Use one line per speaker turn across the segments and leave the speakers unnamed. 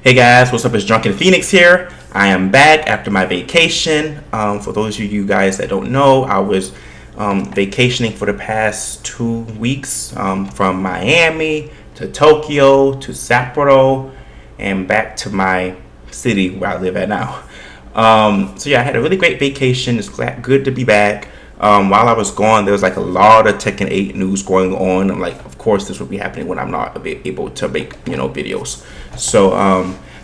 Hey guys, what's up? It's Drunken Phoenix here. I am back after my vacation. For those of you guys that don't know, I was vacationing for the past 2 weeks from Miami to Tokyo to Sapporo and back to my city where I live at now. So yeah, I had a really great vacation. It's good to be back. While I was gone, there was like a lot of Tekken 8 news going on. I'm like, of course, this would be happening when I'm not able to make videos. So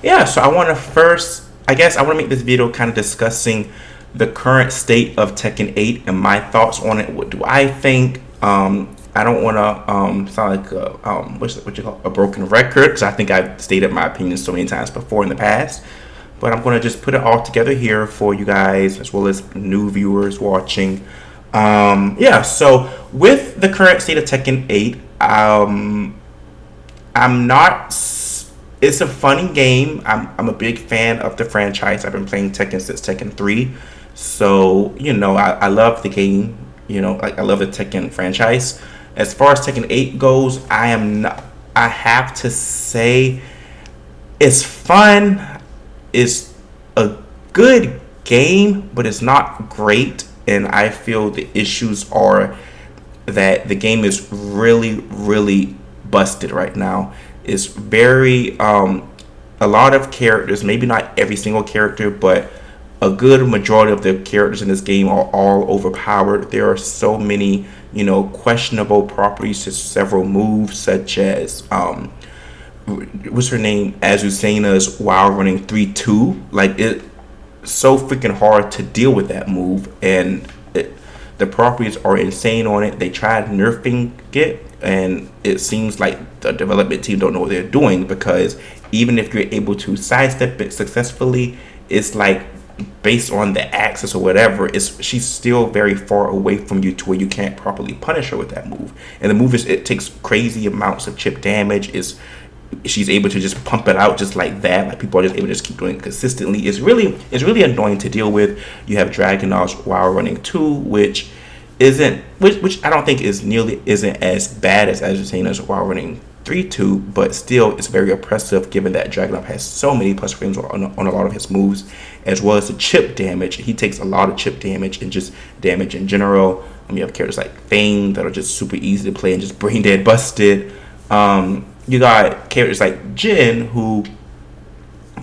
yeah, so I want to first, I guess, I want to make this video kind of discussing the current state of Tekken 8 and my thoughts on it. What do I think? I don't want to sound like what you call a broken record, because I think I've stated my opinion so many times before in the past. But I'm going to just put it all together here for you guys, as well as new viewers watching. Yeah, so with the current state of Tekken 8, I'm not. It's a funny game. I'm a big fan of the franchise. I've been playing Tekken since Tekken 3. So, I love the game. I love the Tekken franchise. As far as Tekken 8 goes, I have to say it's fun. It's a good game, but it's not great. And I feel the issues are that the game is really, really busted right now. It's very, a lot of characters, maybe not every single character, but a good majority of the characters in this game are all overpowered. There are so many, questionable properties to several moves, such as, what's her name? Azucena's while running 3-2. Like, it's so freaking hard to deal with that move, and the properties are insane on it. They tried nerfing it, and it seems like the development team don't know what they're doing, because even if you're able to sidestep it successfully, it's like based on the axis or whatever, she's still very far away from you to where you can't properly punish her with that move. And the move it takes crazy amounts of chip damage. She's able to just pump it out just like that. Like, people are just able to just keep doing it consistently. It's really annoying to deal with. You have Dragunov's while running 2, which I don't think isn't as bad as Azucena's while running 3-2, but still it's very oppressive, given that Dragunov has so many plus frames on a lot of his moves, as well as the chip damage. He takes a lot of chip damage and just damage in general. You have characters like Thane that are just super easy to play and just brain dead busted. You got characters like Jin, who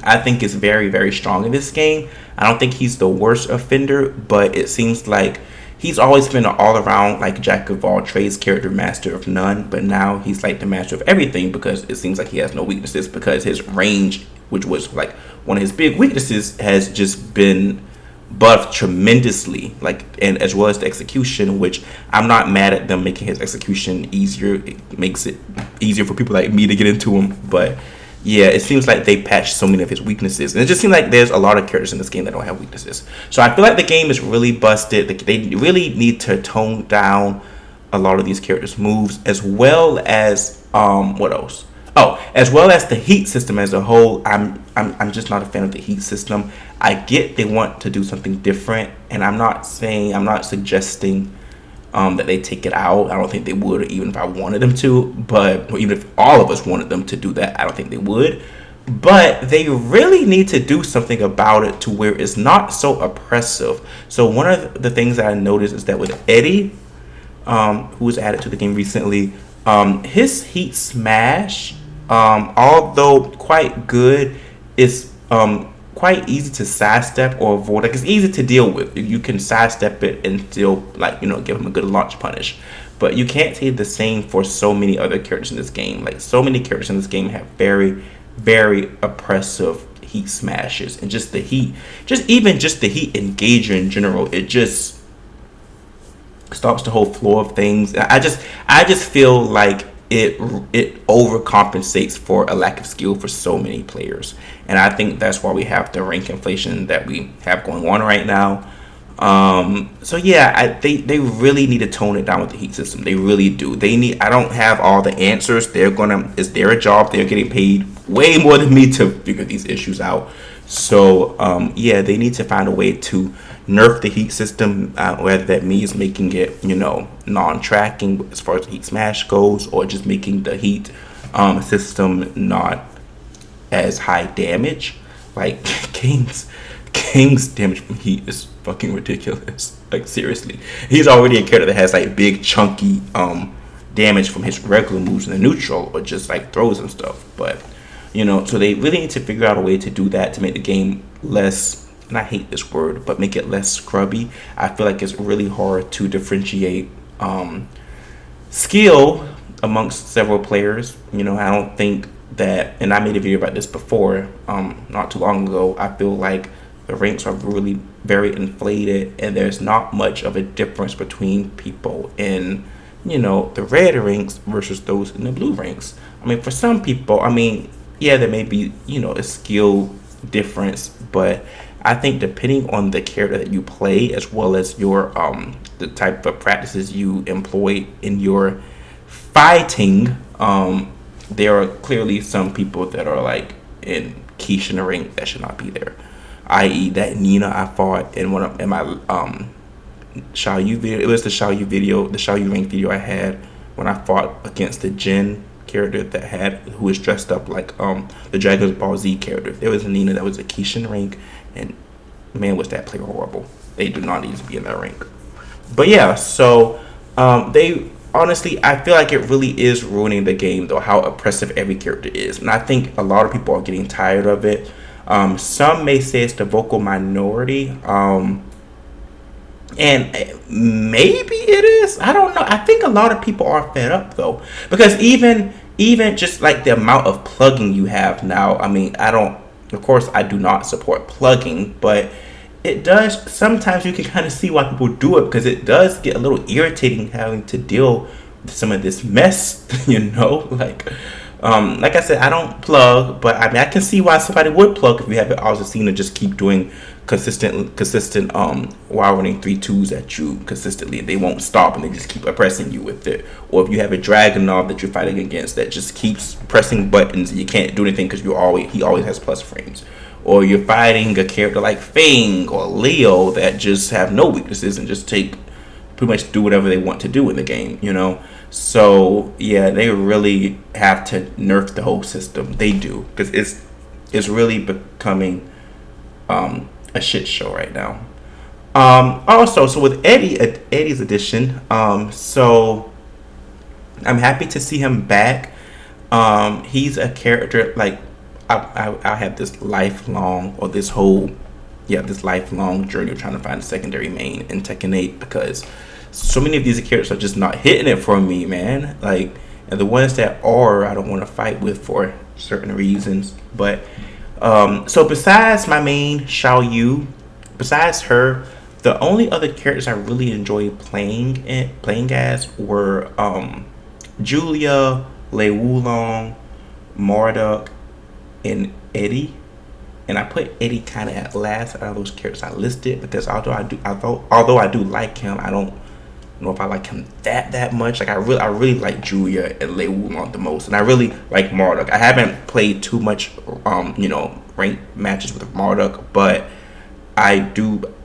I think is very, very strong in this game. I don't think he's the worst offender, but it seems like he's always been an all-around, like, jack of all trades character, master of none. But now he's like the master of everything, because it seems like he has no weaknesses, because his range, which was like one of his big weaknesses, has just been buffed tremendously, and as well as the execution, which I'm not mad at them making his execution easier. It makes it easier for people like me to get into him. But yeah, it seems like they patched so many of his weaknesses, and it just seems like there's a lot of characters in this game that don't have weaknesses. So I feel like the game is really busted. They really need to tone down a lot of these characters' moves, as well as what else? Oh, as well as the heat system as a whole. I'm just not a fan of the heat system. I get they want to do something different, and I'm not suggesting that they take it out. I don't think they would, even if I wanted them to. Or even if all of us wanted them to do that, I don't think they would. But they really need to do something about it to where it's not so oppressive. So one of the things that I noticed is that with Eddie, who was added to the game recently, his heat smash, although quite good, is quite easy to sidestep or avoid. Like, it's easy to deal with. You can sidestep it and still, give him a good launch punish. But you can't say the same for so many other characters in this game. Like, so many characters in this game have very, very oppressive heat smashes, and just the heat, just the heat engager in general, it just stops the whole flow of things. I just feel like it overcompensates for a lack of skill for so many players, and I think that's why we have the rank inflation that we have going on right now. So yeah, they really need to tone it down with the heat system. They really do. I don't have all the answers. It's their job. They're getting paid way more than me to figure these issues out. So yeah, they need to find a way to nerf the heat system, whether that means making it, non-tracking as far as the heat smash goes, or just making the heat system not as high damage. Like King's damage from heat is fucking ridiculous. Like seriously, he's already a character that has like big chunky damage from his regular moves in the neutral or just like throws and stuff. But so they really need to figure out a way to do that to make the game less. And I hate this word, but make it less scrubby. I feel like it's really hard to differentiate skill amongst several players. I don't think that, and I made a video about this before, not too long ago. I feel like the ranks are really very inflated, and there's not much of a difference between people in, the red ranks versus those in the blue ranks. I mean, for some people, yeah, there may be, a skill difference, but I think depending on the character that you play, as well as your the type of practices you employ in your fighting, there are clearly some people that are like in quiche in the ring that should not be there. I.e., that Nina I fought in one of in my Xiao Yu video. It was the Xiao Yu video, the Xiao Yu rank video I had when I fought against the Jin character who was dressed up like the Dragon Ball Z character. There was a Nina that was a Kishin rank, and man, was that player horrible. They do not need to be in that rank. But yeah, so they honestly, I feel like it really is ruining the game though, how oppressive every character is, and I think a lot of people are getting tired of it. Some may say it's the vocal minority, and maybe it is. I don't know. I think a lot of people are fed up though, because even just like the amount of plugging you have now. Of course, I do not support plugging, but it does. Sometimes you can kind of see why people do it, because it does get a little irritating having to deal with some of this mess. Like I said, I don't plug, but I can see why somebody would plug if you have it Alzacina just keep doing consistent while running 3-2s at you consistently. They won't stop and they just keep oppressing you with it. Or if you have a Dragunov that you're fighting against that just keeps pressing buttons and you can't do anything because he always has plus frames. Or you're fighting a character like Fang or Leo that just have no weaknesses and just pretty much do whatever they want to do in the game, So yeah, they really have to nerf the whole system. They do, because it's really becoming a shit show right now. Also, so with Eddie's addition, so I'm happy to see him back. He's a character like I have this lifelong journey of trying to find a secondary main in Tekken 8, because so many of these characters are just not hitting it for me, man. Like, and the ones that are, I don't want to fight with for certain reasons. But so besides my main Xiao Yu, besides her, the only other characters I really enjoyed playing as were Julia, Lei Wulong, Marduk, and Eddie. And I put Eddie kind of at last out of those characters I listed, because although I do like him, I don't know if I like him that much. Like I really like Julia and Lei Wulong the most, and I really like Marduk. I haven't played too much ranked matches with Marduk, but I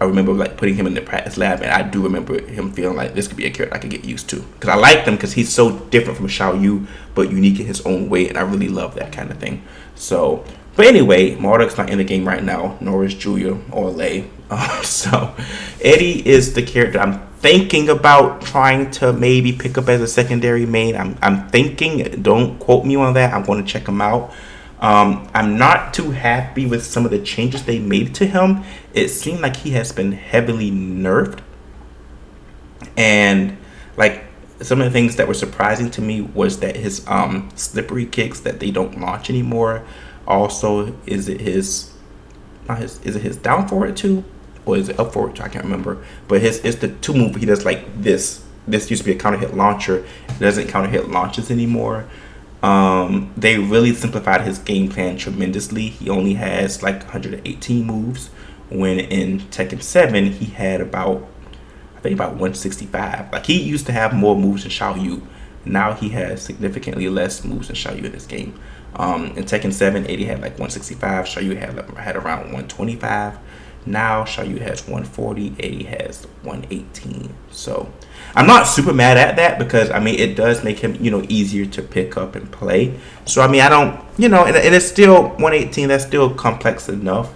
remember like putting him in the practice lab, and I do remember him feeling like this could be a character I could get used to, because I like him because he's so different from Xiao Yu but unique in his own way, and I really love that kind of thing. So, but anyway, Marduk's not in the game right now, nor is Julia or Lei. So Eddie is the character I'm thinking about trying to maybe pick up as a secondary main. I'm thinking, don't quote me on that, I'm going to check him out. I'm not too happy with some of the changes they made to him. It seemed like he has been heavily nerfed, and like some of the things that were surprising to me was that his slippery kicks that they don't launch anymore. Also, is it his down forward two, or is it up forward two? I can't remember. But it's the two move he does like this. This used to be a counter hit launcher. It doesn't counter hit launches anymore. They really simplified his game plan tremendously. He only has like 118 moves, when in Tekken 7 he had about 165. Like, he used to have more moves than Xiao Yu. Now he has significantly less moves than Xiao Yu in this game. In Tekken 7, Eddie had like 165. Xiao Yu had around 125. Now Xiaoyu has 140, Eddie has 118. So I'm not super mad at that because I mean it does make him, easier to pick up and play. So I mean I don't, and it's still 118. That's still complex enough,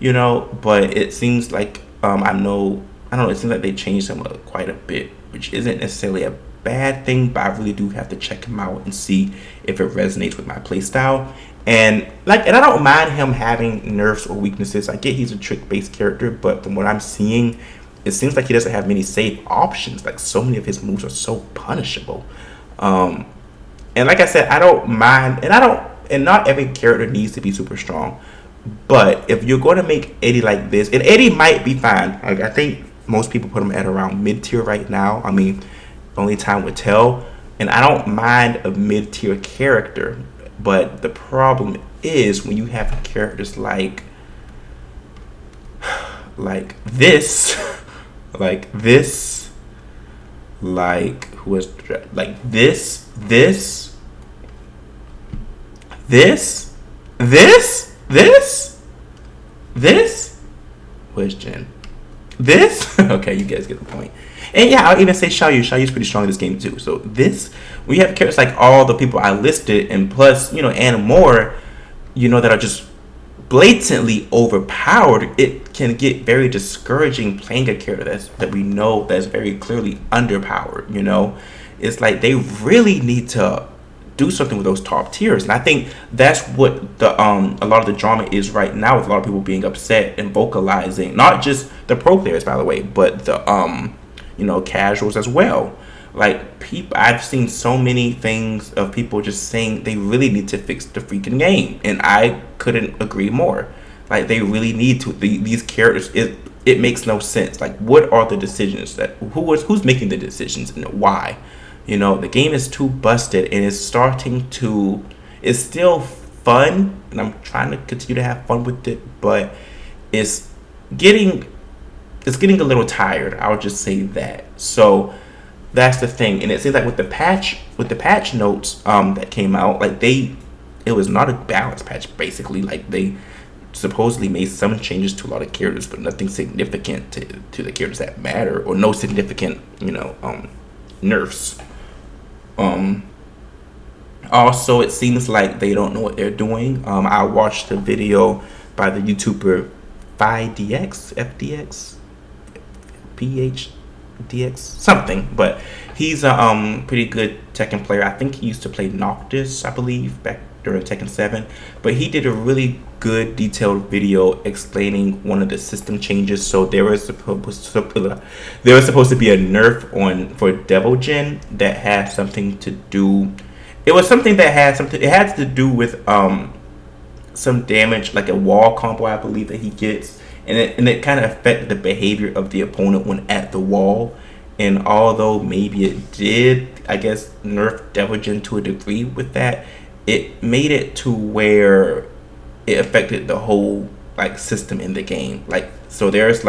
But it seems like I don't know. It seems like they changed him quite a bit, which isn't necessarily a bad thing, but I really do have to check him out and see if it resonates with my playstyle. And I don't mind him having nerfs or weaknesses. I get he's a trick based character, but from what I'm seeing, it seems like he doesn't have many save options. Like so many of his moves are so punishable. And like I said, I don't mind, and not every character needs to be super strong. But if you're going to make Eddie like this, and Eddie might be fine. Like I think most people put him at around mid tier right now. I mean, only time would tell. And I don't mind a mid tier character. But the problem is when you have characters like this, like this, like who is like this, this, where's Jen? This? Okay, you guys get the point. And yeah, I'll even say Xiaoyu. Xiaoyu's pretty strong in this game too. So this, we have characters like all the people I listed, and plus, and more, that are just blatantly overpowered. It can get very discouraging playing a character that we know that's very clearly underpowered. It's like they really need to do something with those top tiers, and I think that's what the a lot of the drama is right now, with a lot of people being upset and vocalizing, not just the pro players, by the way, but the casuals as well. Like people, I've seen so many things of people just saying they really need to fix the freaking game, and I couldn't agree more. Like they really need to. These characters, it makes no sense. Like what are the decisions who's making the decisions and why? The game is too busted, and it's it's still fun, and I'm trying to continue to have fun with it, but it's getting a little tired. I'll just say that. So that's the thing, and it seems like with the patch notes that came out, like it was not a balanced patch. Basically, like they supposedly made some changes to a lot of characters, but nothing significant to the characters that matter, or no significant nerfs. Also, it seems like they don't know what they're doing. I watched a video by the YouTuber FDX, PHDX, something, but he's a pretty good Tekken player. I think he used to play Noctis, I believe, back during Tekken 7. But he did a really good detailed video explaining one of the system changes. So there was supposed to be a nerf for Devil Jin that had something to do. It had to do with some damage, like a wall combo, I believe, that he gets, and it kind of affected the behavior of the opponent when at the wall. And although maybe it did, I guess, nerf Devil Jin to a degree with that, it made it to where it affected the whole system in the game. So there's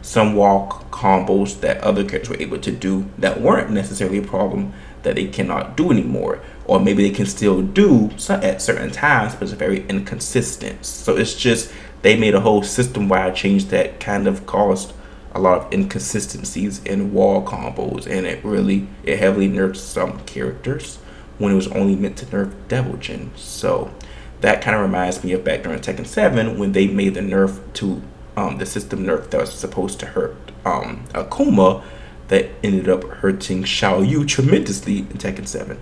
some wall combos that other characters were able to do that weren't necessarily a problem that they cannot do anymore, or maybe they can still do at certain times, but it's very inconsistent. So it's just they made a whole system-wide change that kind of caused a lot of inconsistencies in wall combos, and it heavily nerfed some characters when it was only meant to nerf Devil Jin. So that kind of reminds me of back during Tekken 7 when they made the nerf to the system nerf that was supposed to hurt Akuma, that ended up hurting Xiaoyu tremendously in Tekken 7.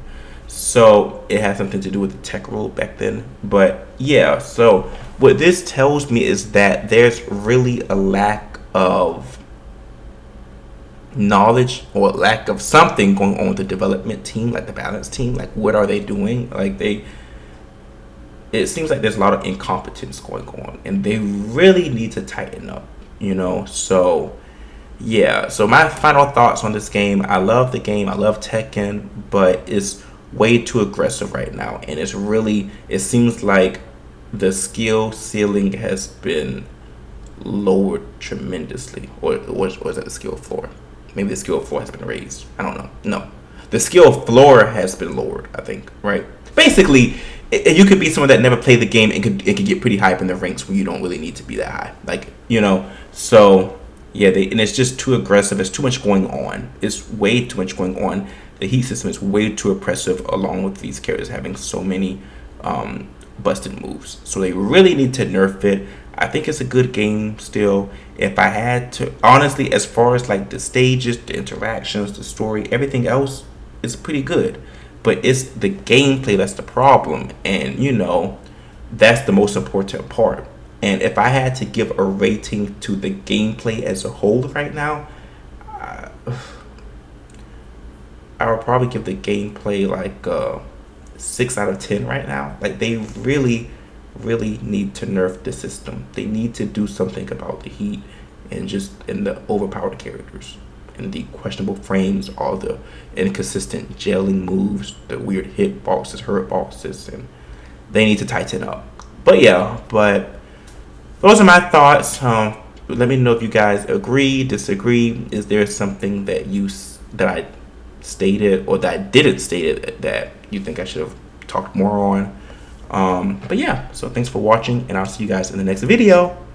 So it had something to do with the tech rule back then. But yeah, so what this tells me is that there's really a lack of knowledge or lack of something going on with the development team, like the balance team. Like what are they doing? It seems like there's a lot of incompetence going on, and they really need to tighten up, So yeah, so my final thoughts on this game: I love the game, I love Tekken, but it's way too aggressive right now, and it seems like the skill ceiling has been lowered tremendously, or was that the skill floor? Maybe the skill floor has been raised. I don't know. No, the skill floor has been lowered, I think, right? Basically, you could be someone that never played the game and could get pretty high up in the ranks when you don't really need to be that high. Like, you know, so yeah, and it's just too aggressive. It's too much going on. It's way too much going on. The heat system is way too oppressive, along with these characters having so many busted moves. So they really need to nerf it. I think it's a good game still. If I had to, honestly, as far as like the stages, the interactions, the story, everything else is pretty good. But it's the gameplay that's the problem, and you know, that's the most important part. And if I had to give a rating to the gameplay as a whole right now, I, I would probably give the gameplay like 6 out of 10 right now. Like they really, really need to nerf the system. They need to do something about the heat and just in the overpowered characters and the questionable frames, all the inconsistent jailing moves, the weird hit boxes, hurt boxes, and they need to tighten up. But yeah, but those are my thoughts. Let me know if you guys agree, disagree. Is there something that I stated or that I didn't state it that you think I should have talked more on? But yeah, so thanks for watching, and I'll see you guys in the next video.